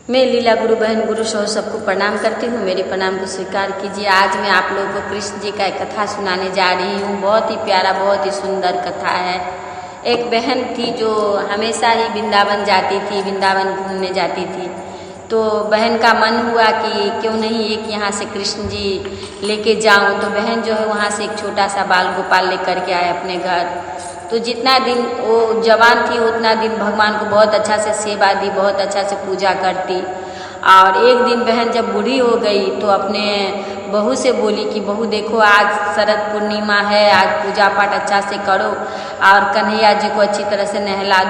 मैं लीला गुरु बहन गुरु सौ सबको प्रणाम करती हूँ। मेरे प्रणाम को स्वीकार कीजिए। आज मैं आप लोगों को कृष्ण जी का एक कथा सुनाने जा रही हूँ। बहुत ही प्यारा, बहुत ही सुंदर कथा है। एक बहन थी जो हमेशा ही वृंदावन जाती थी, वृंदावन घूमने जाती थी। तो बहन का मन हुआ कि क्यों नहीं एक यहाँ से कृष्ण जी लेके जाऊँ। तो बहन जो है वहाँ से एक छोटा सा बाल गोपाल लेकर के आए अपने घर। तो जितना दिन वो जवान थी उतना दिन भगवान को बहुत अच्छा से सेवा दी, बहुत अच्छा से पूजा करती। और एक दिन बहन जब बूढ़ी हो गई तो अपने बहू से बोली कि बहू देखो, आज शरद पूर्णिमा है, आज पूजा पाठ अच्छा से करो और कन्हैया जी को अच्छी तरह से नहला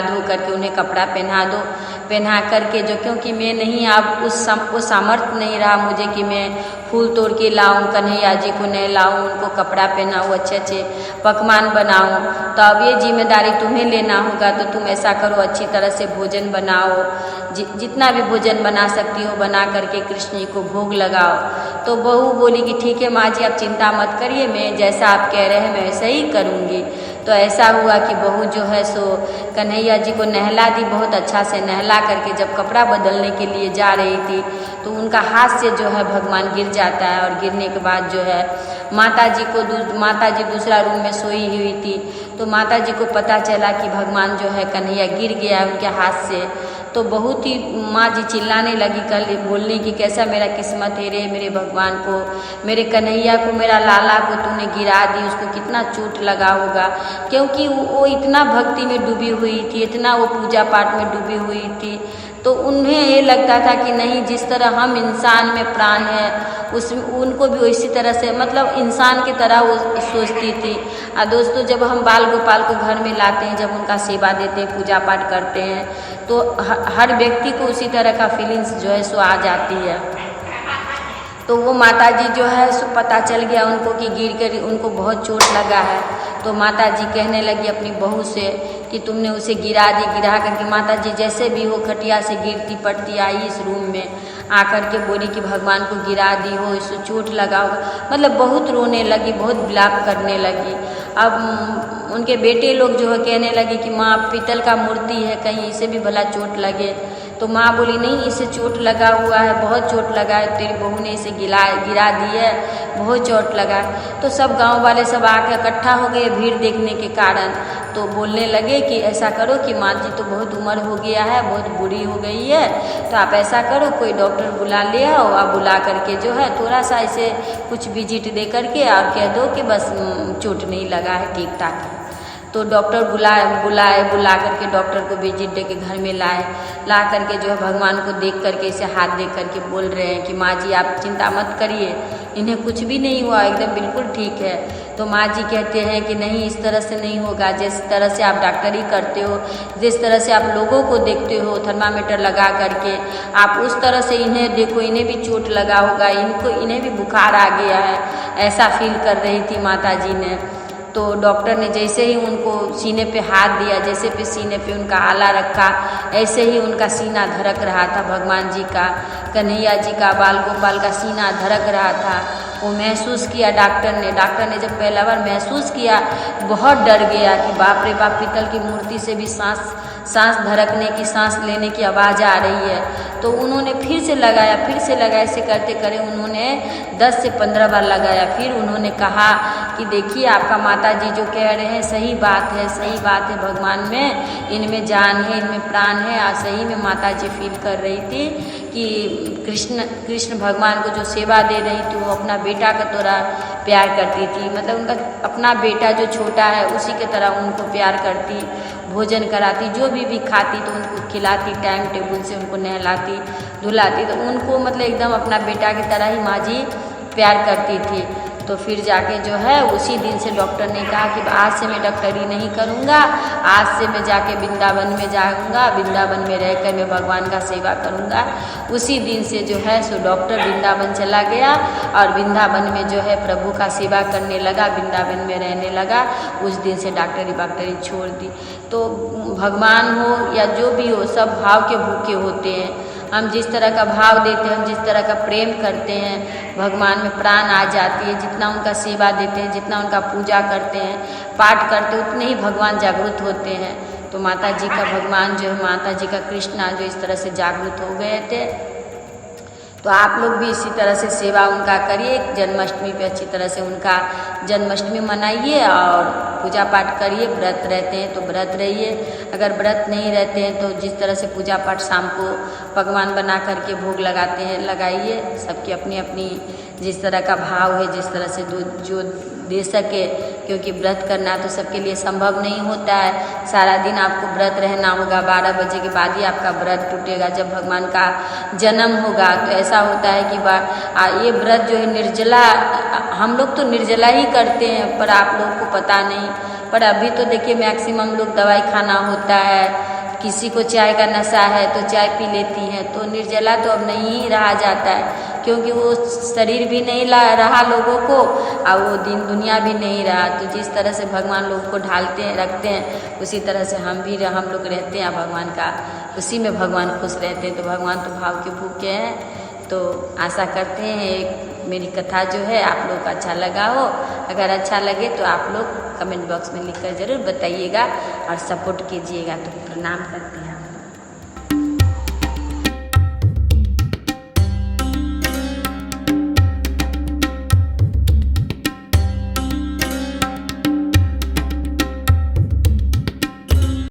धो करके उन्हें कपड़ा पहना दो। पहना करके जो, क्योंकि मैं नहीं, अब वो सामर्थ्य नहीं रहा मुझे कि मैं फूल तोड़ के लाऊं, कन्हैया जी को नहलाऊं, उनको कपड़ा पहनाऊं, अच्छे अच्छे पकवान बनाऊं। तो अब ये जिम्मेदारी तुम्हें लेना होगा। तो तुम ऐसा करो, अच्छी तरह से भोजन बनाओ, जितना भी भोजन बना सकती हो बना करके कृष्ण जी को भोग लगाओ। तो बहू बोली कि ठीक है माँ जी, आप चिंता मत करिए, मैं जैसा आप कह रहे हैं मैं वैसा ही करूँगी। तो ऐसा हुआ कि बहू जो है सो कन्हैया जी को नहला दी, बहुत अच्छा से नहला करके जब कपड़ा बदलने के लिए जा रही थी तो उनका हाथ से जो है भगवान गिर जाता है। और गिरने के बाद जो है माता जी दूसरा रूम में सोई हुई थी। तो माता जी को पता चला कि भगवान जो है कन्हैया गिर गया उनके हाथ से। तो बहुत ही माँ जी चिल्लाने लगी, कल बोलने की कैसा मेरा किस्मत है रे, मेरे भगवान को, मेरे कन्हैया को, मेरा लाला को तूने गिरा दी, उसको कितना चोट लगा होगा। क्योंकि वो इतना भक्ति में डूबी हुई थी, इतना वो पूजा पाठ में डूबी हुई थी। तो उन्हें ये लगता था कि नहीं, जिस तरह हम इंसान में प्राण है उनको भी इसी तरह से, मतलब इंसान की तरह वो सोचती थी। और दोस्तों, जब हम बाल गोपाल को घर में लाते हैं, जब उनका सेवा देते हैं, पूजा पाठ करते हैं, तो हर व्यक्ति को उसी तरह का फीलिंग्स जो है सो आ जाती है। तो वो माता जी जो है सो पता चल गया उनको कि गिर कर उनको बहुत चोट लगा है। तो माता जी कहने लगी अपनी बहू से कि तुमने उसे गिरा करके। माता जी जैसे भी हो खटिया से गिरती पड़ती आई इस रूम में आकर के बोली कि भगवान को गिरा दी हो, इसको चोट लगा हो, मतलब बहुत रोने लगी, बहुत विलाप करने लगी। अब उनके बेटे लोग जो है कहने लगे कि माँ पीतल का मूर्ति है, कहीं इसे भी भला चोट लगे। तो माँ बोली नहीं, इसे चोट लगा हुआ है, बहुत चोट लगा है, तेरी बहू ने इसे गिरा दी है, बहुत चोट लगा है। तो सब गांव वाले सब आकर इकट्ठा हो गए भीड़ देखने के कारण। तो बोलने लगे कि ऐसा करो कि माँ जी तो बहुत उम्र हो गया है, बहुत बूढ़ी हो गई है, तो आप ऐसा करो कोई डॉक्टर बुला ले आओ, आप बुला करके जो है थोड़ा सा इसे कुछ विजिट दे करके और कह दो कि बस चोट नहीं लगा है, ठीक ठाक है। तो डॉक्टर बुला करके डॉक्टर को विजिट दे के घर में ला करके जो है भगवान को देख करके इसे हाथ दे करके बोल रहे हैं कि माँ जी आप चिंता मत करिए, इन्हें कुछ भी नहीं हुआ, एकदम बिल्कुल ठीक है। तो माँ जी कहते हैं कि नहीं, इस तरह से नहीं होगा, जिस तरह से आप डॉक्टरी करते हो, जिस तरह से आप लोगों को देखते हो थर्मामीटर लगा करके, आप उस तरह से इन्हें देखो, इन्हें भी चोट लगा होगा, इन्हें भी बुखार आ गया है, ऐसा फील कर रही थी माता जी ने। तो डॉक्टर ने जैसे ही उनको सीने पे हाथ दिया, जैसे पे सीने पे उनका आला रखा, ऐसे ही उनका सीना धड़क रहा था। भगवान जी का, कन्हैया जी का, बाल गोपाल का सीना धड़क रहा था। वो महसूस किया डॉक्टर ने जब पहला बार महसूस किया, बहुत डर गया कि बाप रे बाप, पीतल की मूर्ति से भी सांस धड़कने की, सांस लेने की आवाज़ आ रही है। तो उन्होंने फिर से लगाया, ऐसे करते करे उन्होंने 10 से 15 बार लगाया। फिर उन्होंने कहा कि देखिए आपका माता जी जो कह रहे हैं सही बात है, भगवान में, इनमें जान है, इनमें प्राण है। और सही में माता जी फील कर रही थी कि कृष्ण भगवान को जो सेवा दे रही थी वो अपना बेटा का तरह प्यार करती थी, मतलब उनका अपना बेटा जो छोटा है उसी के तरह उनको प्यार करती, भोजन कराती, जो भी खाती तो उनको खिलाती, टाइम टेबल से उनको नहलाती धुलाती। तो उनको मतलब एकदम अपना बेटा की तरह ही माँ जी प्यार करती थी। तो फिर जाके जो है उसी दिन से डॉक्टर ने कहा कि आज से मैं डॉक्टरी नहीं करूँगा, आज से मैं जाके वृंदावन में जाऊँगा, वृंदावन में रहकर मैं भगवान का सेवा करूँगा। उसी दिन से जो है सो डॉक्टर वृंदावन चला गया और वृंदावन में जो है प्रभु का सेवा करने लगा, वृंदावन में रहने लगा। उस दिन से डॉक्टरी छोड़ दी। तो भगवान हो या जो भी हो, सब भाव के भूखे होते हैं। हम जिस तरह का भाव देते हैं, हम जिस तरह का प्रेम करते हैं, भगवान में प्राण आ जाती है। जितना उनका सेवा देते हैं, जितना उनका पूजा करते हैं, पाठ करते हैं, उतने ही भगवान जागृत होते हैं। तो माता जी का भगवान जो है, माता जी का कृष्णा जो इस तरह से जागृत हो गए थे। तो आप लोग भी इसी तरह से सेवा उनका करिए। जन्माष्टमी पे अच्छी तरह से उनका जन्माष्टमी मनाइए और पूजा पाठ करिए। व्रत रहते हैं तो व्रत रहिए, अगर व्रत नहीं रहते हैं तो जिस तरह से पूजा पाठ शाम को पकवान बना करके भोग लगाते हैं लगाइए। सबकी अपनी अपनी जिस तरह का भाव है, जिस तरह से जो दे सके, क्योंकि व्रत करना तो सबके लिए संभव नहीं होता है। सारा दिन आपको व्रत रहना होगा, 12 बजे के बाद ही आपका व्रत टूटेगा जब भगवान का जन्म होगा। तो ऐसा होता है कि ये व्रत जो है निर्जला, हम लोग तो निर्जला ही करते हैं, पर आप लोगों को पता नहीं। पर अभी तो देखिए मैक्सिमम लोग दवाई खाना होता है, किसी को चाय का नशा है तो चाय पी लेती हैं, तो निर्जला तो अब नहीं रहा जाता है, क्योंकि वो शरीर भी नहीं रहा लोगों को और वो दिन दुनिया भी नहीं रहा। तो जिस तरह से भगवान लोगों को ढालते हैं रखते हैं, उसी तरह से हम लोग रहते हैं भगवान का, उसी में भगवान खुश रहते हैं। तो भगवान तो भाव के भूखे हैं। तो आशा करते हैं मेरी कथा जो है आप लोग को अच्छा लगा हो। अगर अच्छा लगे तो आप लोग कमेंट बॉक्स में लिखकर ज़रूर बताइएगा और सपोर्ट कीजिएगा। तो प्रणाम करते हैं।